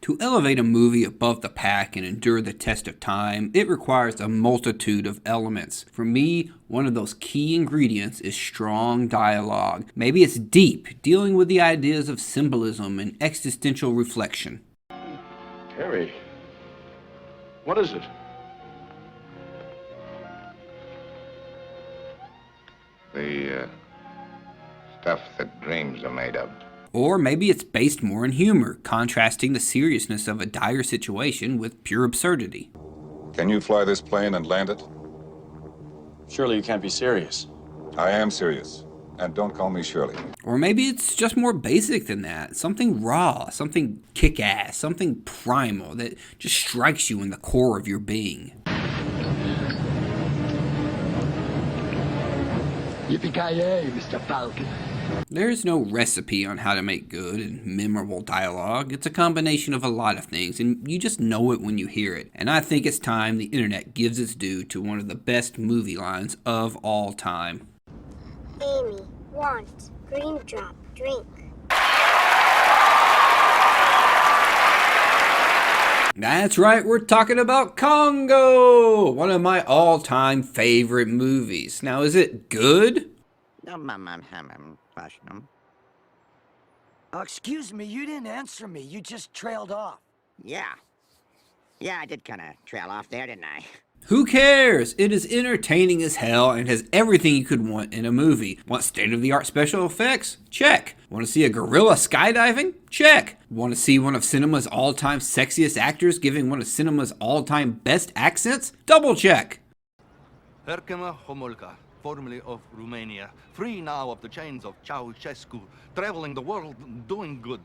To elevate a movie above the pack and endure the test of time, it requires a multitude of elements. For me, one of those key ingredients is strong dialogue. Maybe it's deep, dealing with the ideas of symbolism and existential reflection. Harry, what is it? The stuff that dreams are made of. Or maybe it's based more in humor, contrasting the seriousness of a dire situation with pure absurdity. Can you fly this plane and land it? Surely you can't be serious. I am serious. And don't call me Shirley. Or maybe it's just more basic than that. Something raw, something kick-ass, something primal that just strikes you in the core of your being. Yippee-ki-yay, Mr. Falcon. There's no recipe on how to make good and memorable dialogue. It's a combination of a lot of things, and you just know it when you hear it. And I think it's time the internet gives its due to one of the best movie lines of all time. Amy, want, green drop, drink. That's right, we're talking about Congo! One of my all-time favorite movies. Now, is it good? Oh, excuse me, you didn't answer me. You just trailed off. Yeah, I did kind of trail off there, didn't I? Who cares? It is entertaining as hell and has everything you could want in a movie. Want state-of-the-art special effects? Check. Want to see a gorilla skydiving? Check. Want to see one of cinema's all-time sexiest actors giving one of cinema's all-time best accents? Double check. Herkema Homolka, formerly of Romania, free now of the chains of Ceausescu, traveling the world, doing good.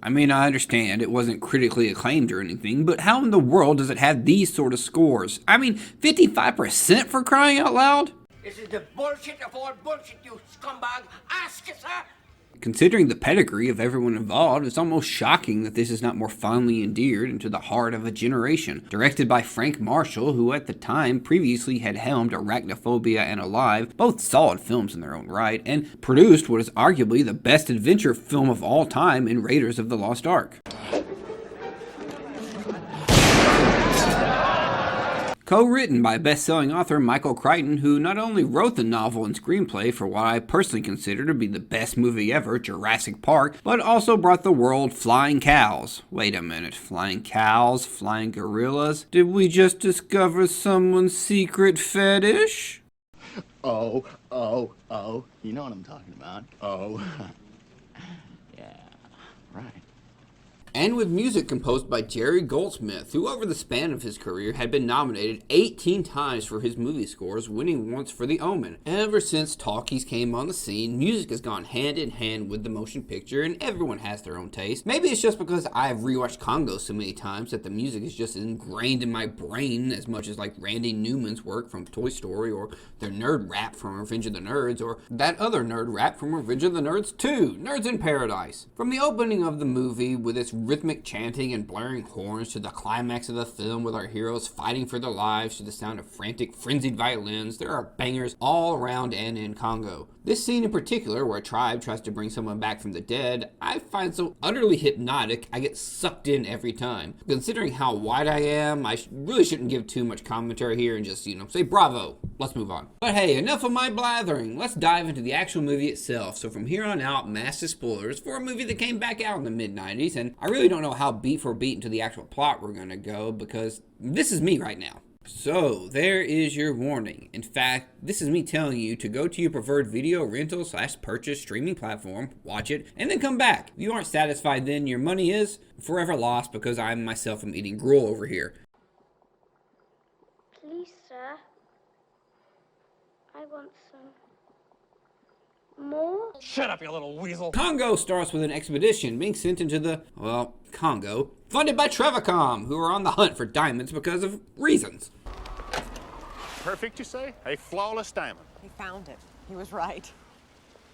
I mean, I understand it wasn't critically acclaimed or anything, but how in the world does it have these sort of scores? I mean, 55% for crying out loud? This is the bullshit of all bullshit, you scumbag. Ask it, sir. Considering the pedigree of everyone involved, it's almost shocking that this is not more fondly endeared into the heart of a generation. Directed by Frank Marshall, who at the time previously had helmed Arachnophobia and Alive, both solid films in their own right, and produced what is arguably the best adventure film of all time in Raiders of the Lost Ark. Co-written by best-selling author Michael Crichton, who not only wrote the novel and screenplay for what I personally consider to be the best movie ever, Jurassic Park, but also brought the world flying cows. Wait a minute, flying cows? Flying gorillas? Did we just discover someone's secret fetish? Oh, you know what I'm talking about. Oh, yeah, right. And with music composed by Jerry Goldsmith, who over the span of his career had been nominated 18 times for his movie scores, winning once for The Omen. Ever since talkies came on the scene, music has gone hand in hand with the motion picture, and everyone has their own taste. Maybe it's just because I've rewatched Congo so many times that the music is just ingrained in my brain as much as like Randy Newman's work from Toy Story, or their nerd rap from Revenge of the Nerds, or that other nerd rap from Revenge of the Nerds 2, Nerds in Paradise. From the opening of the movie with its rhythmic chanting and blaring horns to the climax of the film with our heroes fighting for their lives to the sound of frantic, frenzied violins, there are bangers all around and in Congo. This scene in particular, where a tribe tries to bring someone back from the dead, I find so utterly hypnotic, I get sucked in every time. Considering how wide I am, I really shouldn't give too much commentary here and just, say bravo. Let's move on. But hey, enough of my blathering. Let's dive into the actual movie itself. So from here on out, massive spoilers for a movie that came back out in the mid-90s, and I really don't know how beat for beat into the actual plot we're gonna go, because this is me right now. So, there is your warning. In fact, this is me telling you to go to your preferred video rental / purchase streaming platform, watch it, and then come back. If you aren't satisfied then, your money is forever lost because I myself am eating gruel over here. Please, sir. I want some more. Shut up, you little weasel. Congo starts with an expedition being sent into the, Congo, funded by Trevicom, who are on the hunt for diamonds because of reasons. Perfect, you say? A flawless diamond. He found it. He was right.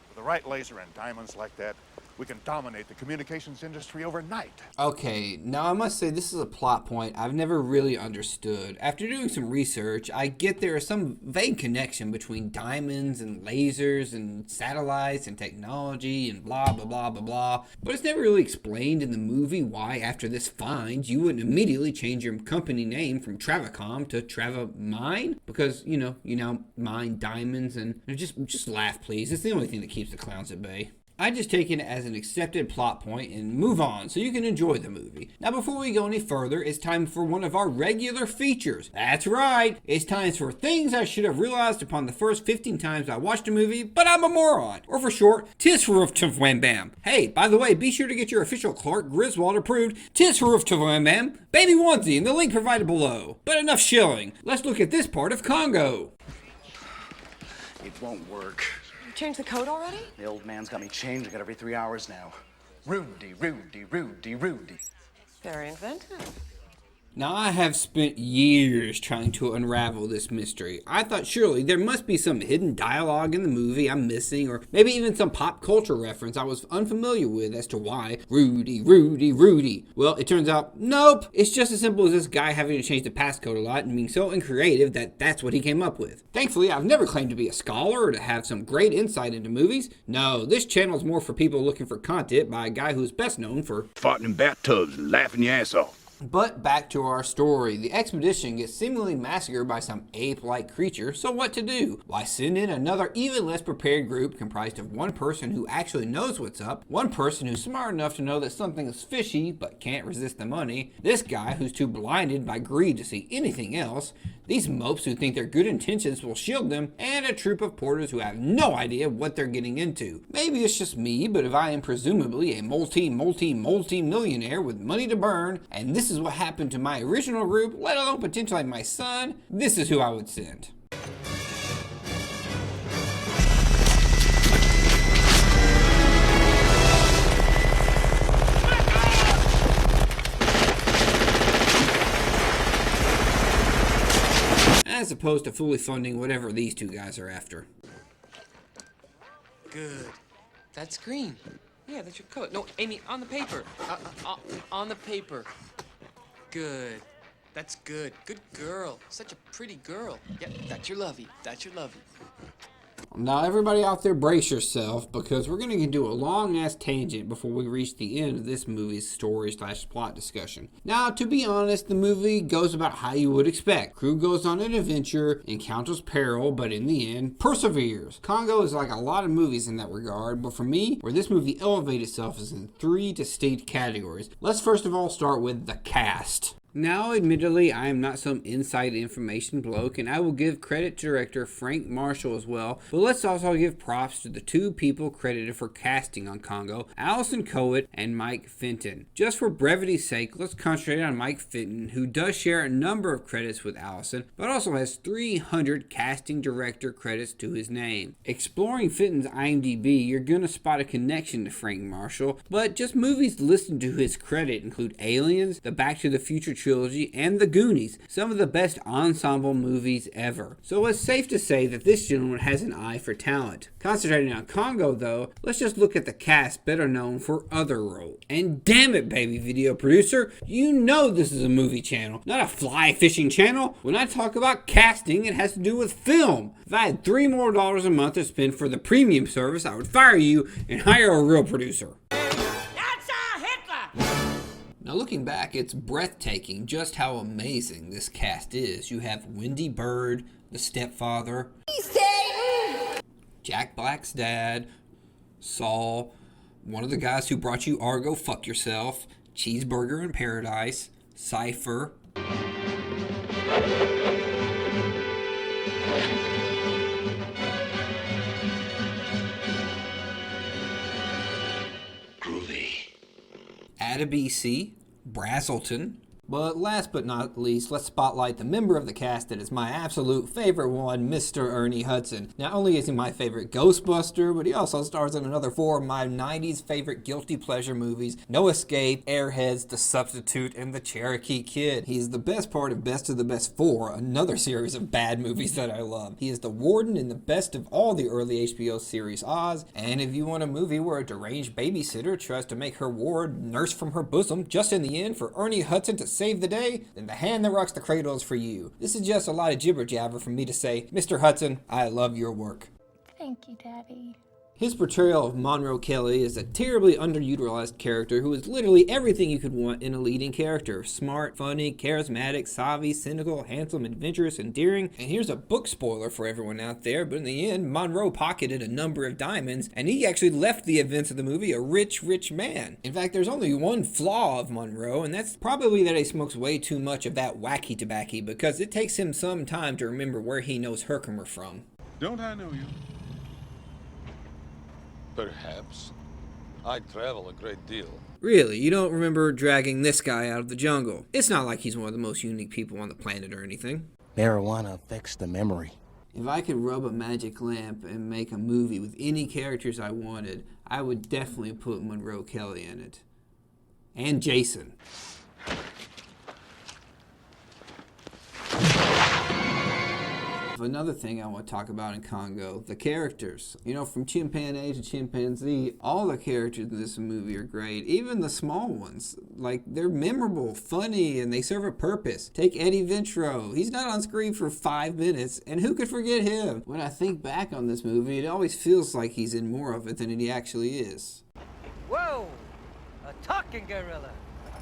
With the right laser and diamonds like that, we can dominate the communications industry overnight. Okay, now I must say this is a plot point I've never really understood. After doing some research, I get there is some vague connection between diamonds and lasers and satellites and technology and blah blah blah blah blah. But it's never really explained in the movie why after this find you wouldn't immediately change your company name from Travacom to Travamine, because you now mine diamonds. And just laugh please, it's the only thing that keeps the clowns at bay. I just take it as an accepted plot point and move on so you can enjoy the movie. Now before we go any further, it's time for one of our regular features. That's right, it's time for things I should have realized upon the first 15 times I watched a movie, but I'm a moron. Or for short, Tis Roof to Wham Bam. Hey, by the way, be sure to get your official Clark Griswold approved Tis Roof to Wham Bam baby onesie in the link provided below. But enough shilling, let's look at this part of Congo. It won't work. Change the code already? The old man's got me changing it every 3 hours now. Rudy, Rudy, Rudy, Rudy. Very inventive. Now, I have spent years trying to unravel this mystery. I thought surely there must be some hidden dialogue in the movie I'm missing, or maybe even some pop culture reference I was unfamiliar with as to why Rudy, Rudy, Rudy. Well, it turns out, nope. It's just as simple as this guy having to change the passcode a lot and being so uncreative that that's what he came up with. Thankfully, I've never claimed to be a scholar or to have some great insight into movies. No, this channel is more for people looking for content by a guy who's best known for farting in bathtubs and laughing your ass off. But back to our story. The expedition gets seemingly massacred by some ape-like creature, so what to do? Why, send in another even less prepared group comprised of one person who actually knows what's up, one person who's smart enough to know that something is fishy but can't resist the money, this guy who's too blinded by greed to see anything else, these mopes who think their good intentions will shield them, and a troop of porters who have no idea what they're getting into. Maybe it's just me, but if I am presumably a multi-millionaire with money to burn, and this is what happened to my original group, let alone potentially my son, this is who I would send. As opposed to fully funding whatever these two guys are after. Good. That's green. Yeah, that's your coat. No, Amy, on the paper. On the paper. Good. That's good. Good girl. Such a pretty girl. Yep, that's your lovey. That's your lovey. Now everybody out there brace yourself, because we're going to do a long ass tangent before we reach the end of this movie's story/plot discussion. Now, to be honest, the movie goes about how you would expect. Crew goes on an adventure, encounters peril, but in the end, perseveres. Congo is like a lot of movies in that regard, but for me, where this movie elevates itself is in 3 distinct categories. Let's first of all start with the cast. Now, admittedly, I am not some inside information bloke, and I will give credit to director Frank Marshall as well, but let's also give props to the 2 people credited for casting on Congo, Allison Coet and Mike Fenton. Just for brevity's sake, let's concentrate on Mike Fenton, who does share a number of credits with Allison, but also has 300 casting director credits to his name. Exploring Fenton's IMDb, you're gonna spot a connection to Frank Marshall, but just movies listed to his credit include Aliens, the Back to the Future trilogy, and The Goonies, some of the best ensemble movies ever. So it's safe to say that this gentleman has an eye for talent. Concentrating on Congo though, let's just look at the cast better known for other roles. And damn it, baby video producer, you know this is a movie channel, not a fly fishing channel. When I talk about casting, it has to do with film. If I had $3 more a month to spend for the premium service, I would fire you and hire a real producer. Now looking back, it's breathtaking just how amazing this cast is. You have Wendy Bird, the stepfather, Jack Black's dad, Saul, one of the guys who brought you Argo, Fuck Yourself, Cheeseburger in Paradise, Cypher, Adebisi, Brazelton, But last but not least, let's spotlight the member of the cast that is my absolute favorite one, Mr. Ernie Hudson. Not only is he my favorite Ghostbuster, but he also stars in another 4 of my 90s favorite guilty pleasure movies, No Escape, Airheads, The Substitute, and The Cherokee Kid. He's the best part of Best of the Best 4, another series of bad movies that I love. He is the warden in the best of all the early HBO series Oz, and if you want a movie where a deranged babysitter tries to make her ward nurse from her bosom just in the end for Ernie Hudson to save the day, then The Hand That Rocks the Cradle is for you. This is just a lot of jibber jabber for me to say, Mr. Hudson, I love your work. Thank you, Daddy. His portrayal of Monroe Kelly is a terribly underutilized character who is literally everything you could want in a leading character. Smart, funny, charismatic, savvy, cynical, handsome, adventurous, endearing. And here's a book spoiler for everyone out there, but in the end, Monroe pocketed a number of diamonds, and he actually left the events of the movie a rich, rich man. In fact, there's only one flaw of Monroe, and that's probably that he smokes way too much of that wacky tobacco, because it takes him some time to remember where he knows Herkimer from. Don't I know you? Perhaps. I travel a great deal. Really, you don't remember dragging this guy out of the jungle? It's not like he's one of the most unique people on the planet or anything. Marijuana affects the memory. If I could rub a magic lamp and make a movie with any characters I wanted, I would definitely put Monroe Kelly in it. And Jason. Another thing I want to talk about in Congo, the characters. You know, from chimpanzee to chimpanzee, all the characters in this movie are great. Even the small ones. Like, they're memorable, funny, and they serve a purpose. Take Eddie Ventro. He's not on screen for 5 minutes, and who could forget him? When I think back on this movie, it always feels like he's in more of it than he actually is. Whoa! A talking gorilla.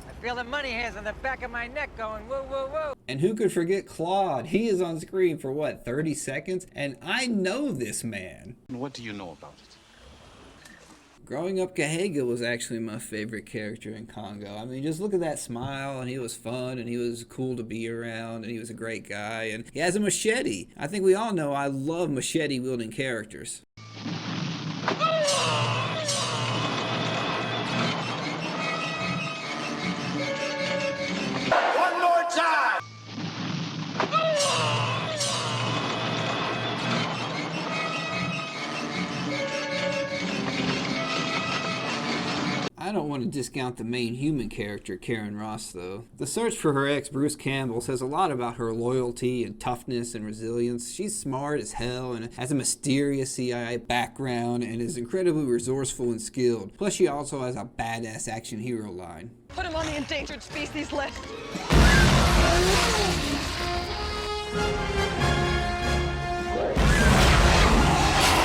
I feel the money hairs on the back of my neck going whoa, whoa, whoa. And who could forget Claude? He is on screen for, what, 30 seconds? And I know this man. What do you know about it? Growing up, Kahega was actually my favorite character in Congo. I mean, just look at that smile, and he was fun, and he was cool to be around, and he was a great guy, and he has a machete. I think we all know I love machete-wielding characters. I don't want to discount the main human character, Karen Ross, though. The search for her ex, Bruce Campbell, says a lot about her loyalty and toughness and resilience. She's smart as hell and has a mysterious CIA background and is incredibly resourceful and skilled. Plus, she also has a badass action hero line. Put him on the endangered species list.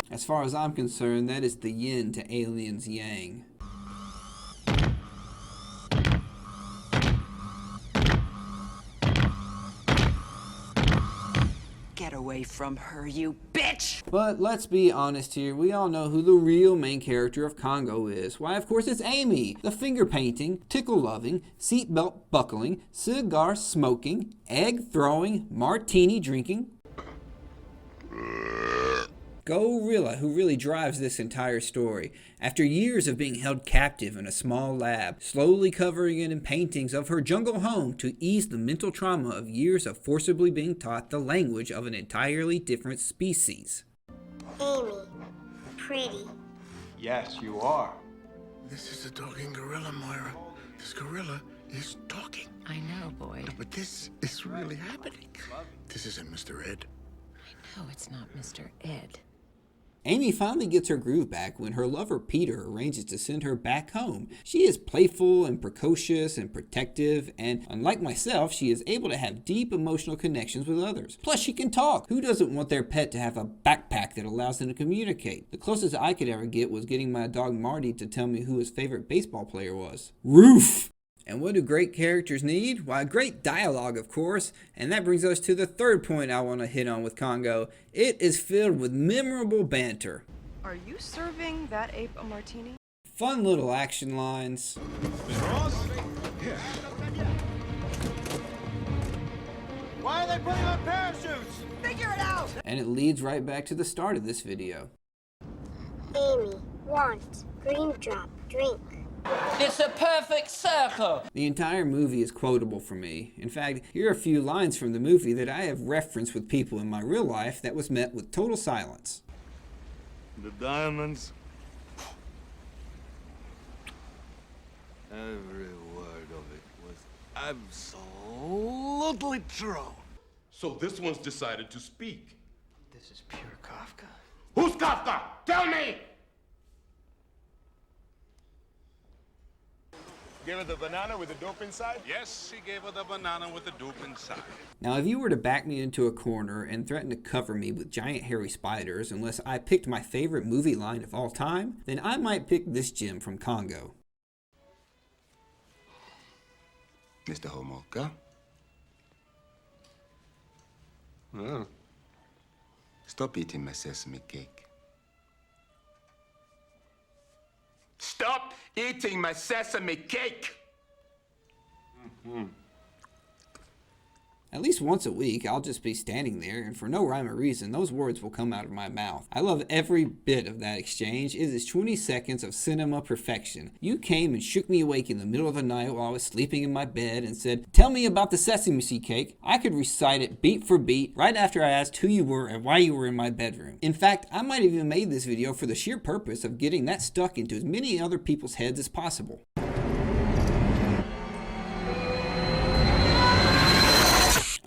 As far as I'm concerned, that is the yin to Alien's yang. Get away from her, you bitch! But let's be honest here, we all know who the real main character of Congo is. Why, of course, it's Amy, the finger painting, tickle loving, seatbelt buckling, cigar smoking, egg throwing, martini drinking gorilla who really drives this entire story. After years of being held captive in a small lab, slowly covering it in paintings of her jungle home to ease the mental trauma of years of forcibly being taught the language of an entirely different species. Amy, pretty. Yes, you are. This is a talking gorilla, Moira. This gorilla is talking. I know, boy. But this is really happening. This isn't Mr. Ed. I know it's not Mr. Ed. Amy finally gets her groove back when her lover Peter arranges to send her back home. She is playful and precocious and protective, and unlike myself, she is able to have deep emotional connections with others. Plus, she can talk. Who doesn't want their pet to have a backpack that allows them to communicate? The closest I could ever get was getting my dog Marty to tell me who his favorite baseball player was. Roof! And what do great characters need? Why, great dialogue, of course. And that brings us to the third point I want to hit on with Congo. It is filled with memorable banter. Are you serving that ape a martini? Fun little action lines. Miss Ross? Yeah. Why are they putting on parachutes? Figure it out! And it leads right back to the start of this video. Amy, want, green drop, drink. It's a perfect circle. The entire movie is quotable for me. In fact, here are a few lines from the movie that I have referenced with people in my real life that was met with total silence. The diamonds. Every word of it was absolutely true. So this one's decided to speak. This is pure Kafka. Who's Kafka? Tell me! Give her the banana with the dope inside? Yes, she gave her the banana with the dope inside. Now, if you were to back me into a corner and threaten to cover me with giant hairy spiders unless I picked my favorite movie line of all time, then I might pick this gem from Congo. Mr. Homolka? Oh. Stop eating my sesame cake. Stop eating my sesame cake! At least once a week, I'll just be standing there, and for no rhyme or reason, those words will come out of my mouth. I love every bit of that exchange. It is 20 seconds of cinema perfection. You came and shook me awake in the middle of the night while I was sleeping in my bed and said, "Tell me about the sesame seed cake." I could recite it beat for beat right after I asked who you were and why you were in my bedroom. In fact, I might have even made this video for the sheer purpose of getting that stuck into as many other people's heads as possible.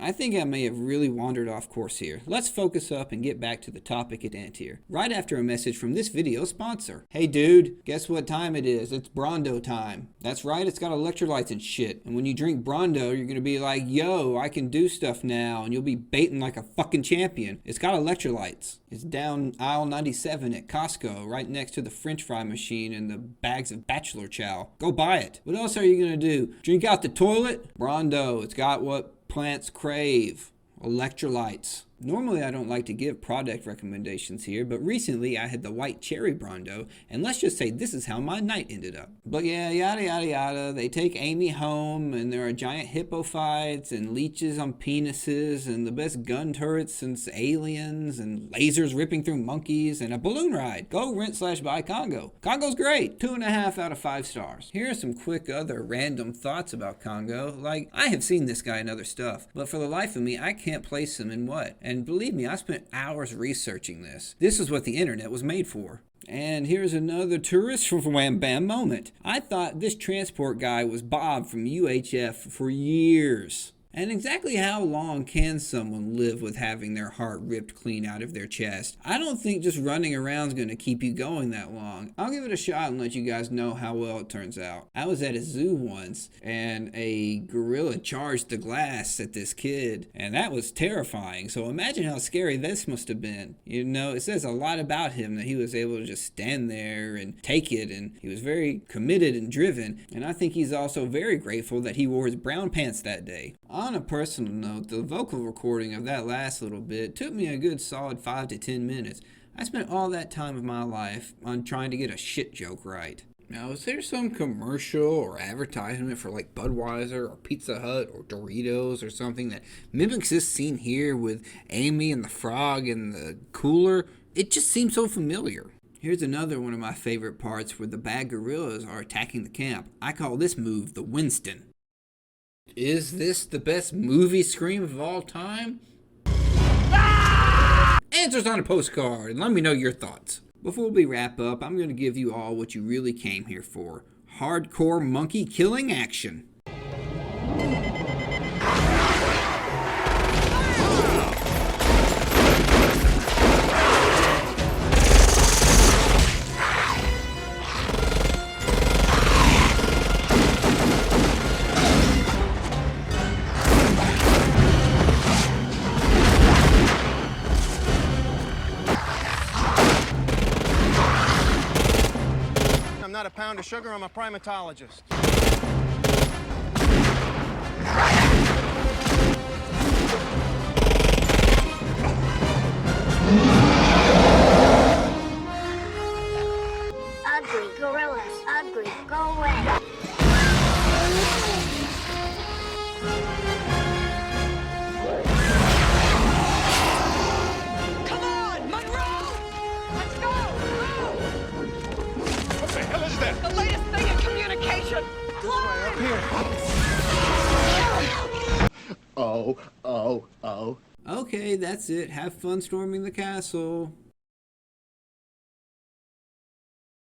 I think I may have really wandered off course here. Let's focus up and get back to the topic at hand here, right after a message from this video sponsor. Hey dude, guess what time it is? It's Brondo time. That's right, it's got electrolytes and shit. And when you drink Brondo, you're gonna be like, yo, I can do stuff now, and you'll be baiting like a fucking champion. It's got electrolytes. It's down aisle 97 at Costco, right next to the French fry machine and the bags of Bachelor Chow. Go buy it. What else are you gonna do? Drink out the toilet? Brondo, it's got what plants crave, electrolytes. Normally I don't like to give product recommendations here, but recently I had the white cherry Brondo, and let's just say this is how my night ended up. But yeah, yada yada yada, they take Amy home, and there are giant hippo fights, and leeches on penises, and the best gun turrets since Aliens, and lasers ripping through monkeys, and a balloon ride. Go rent/buy Congo. Congo's great, 2.5 out of 5 stars. Here are some quick other random thoughts about Congo, like I have seen this guy in other stuff, but for the life of me, I can't place him in what. And believe me, I spent hours researching this. This is what the internet was made for. And here's another tourist wham bam moment. I thought this transport guy was Bob from UHF for years. And exactly how long can someone live with having their heart ripped clean out of their chest? I don't think just running around is going to keep you going that long. I'll give it a shot and let you guys know how well it turns out. I was at a zoo once, and a gorilla charged the glass at this kid, and that was terrifying. So imagine how scary this must have been. You know, it says a lot about him that he was able to just stand there and take it, and he was very committed and driven. And I think he's also very grateful that he wore his brown pants that day. On a personal note, the vocal recording of that last little bit took me a good solid 5 to 10 minutes. I spent all that time of my life on trying to get a shit joke right. Now, is there some commercial or advertisement for like Budweiser or Pizza Hut or Doritos or something that mimics this scene here with Amy and the frog in the cooler? It just seems so familiar. Here's another one of my favorite parts where the bad gorillas are attacking the camp. I call this move the Winston. Is this the best movie scream of all time? Ah! Answers on a postcard, and let me know your thoughts. Before we wrap up, I'm going to give you all what you really came here for. Hardcore monkey killing action. Not a pound of sugar, I'm a primatologist. Ugly gorillas, ugly, go away. Come on, Monroe! Let's go! What the hell hell is that? The latest thing in communication! Up here. Oh. Okay, that's it. Have fun storming the castle.